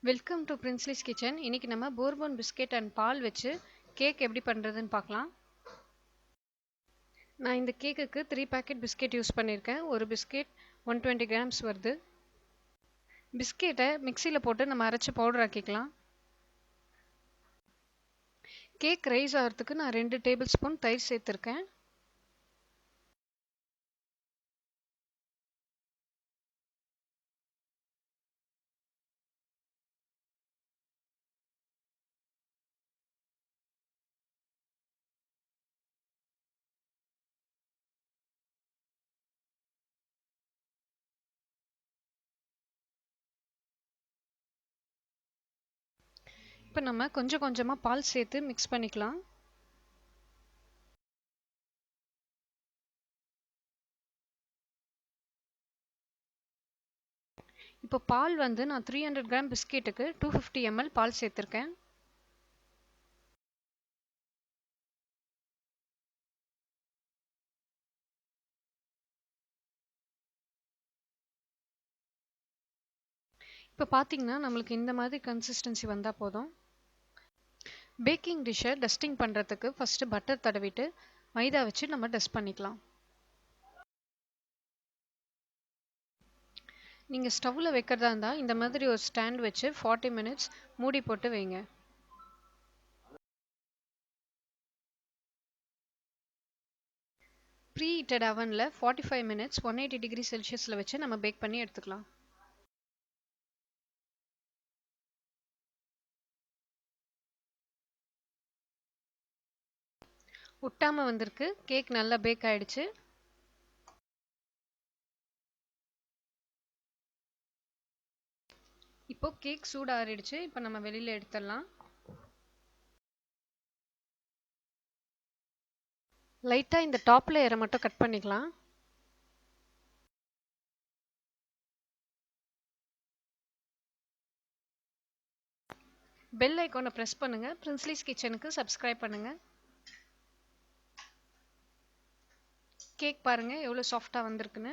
Welcome to பிரின்ஸ்லிஸ் kitchen. இன்னைக்கு நம்ம bourbon biscuit and ball வச்சு கேக் எப்படி பண்ணுறதுன்னு பார்க்கலாம். நான் இந்த கேக்குக்கு 3 பேக்கெட் பிஸ்கெட் யூஸ் பண்ணியிருக்கேன். ஒரு பிஸ்கெட் 120 கிராம்ஸ் வருது. பிஸ்கெட்டை மிக்சியில் போட்டு நம்ம அரைச்சி பவுடர் ஆக்கிக்கலாம். கேக் ரைஸ் ஆகிறதுக்கு நான் 2 டேபிள் ஸ்பூன் தயிர் சேர்த்துருக்கேன். இப்போ நம்ம கொஞ்சம் கொஞ்சமாக பால் சேர்த்து மிக்ஸ் பண்ணிக்கலாம். இப்போ பால் வந்து நான் 300 கிராம் பிஸ்கெட்டுக்கு 250 ml பால் சேர்த்துருக்கேன். இப்போ பார்த்தீங்கன்னா நம்மளுக்கு இந்த மாதிரி கன்சிஸ்டன்சி வந்தால் போதும். பேக்கிங் டிஷ்ஷை டஸ்டிங் பண்ணுறதுக்கு ஃபஸ்ட்டு பட்டர் தடவிட்டு மைதா வச்சு நம்ம டஸ்ட் பண்ணிக்கலாம். நீங்கள் ஸ்டவ்வில் வைக்கிறதா இருந்தால் இந்த மாதிரி ஒரு ஸ்டாண்ட் வச்சு 40 மினிட்ஸ் மூடி போட்டு வைங்க. ப்ரீ ஹீட்டட் அவனில் 45 மினிட்ஸ் 180 டிகிரி செல்சியஸில் வச்சு நம்ம பேக் பண்ணி எடுத்துக்கலாம். ஒட்டாமல் வந்திருக்கு. கேக் நல்லா பேக் ஆகிடுச்சு. இப்போ கேக் சூடு ஆறிடுச்சு. இப்போ நம்ம வெளியில் எடுத்துடலாம். லைட்டாக இந்த டாப் லேயரை மட்டும் கட் பண்ணிக்கலாம். பெல் ஐக்கானை ப்ரெஸ் பண்ணுங்கள். பிரின்ஸ்லிஸ் கிச்சனுக்கு சப்ஸ்கிரைப் பண்ணுங்கள். கேக் பாருங்கள் எவ்வளோ சாஃப்டாக வந்திருக்குன்னு.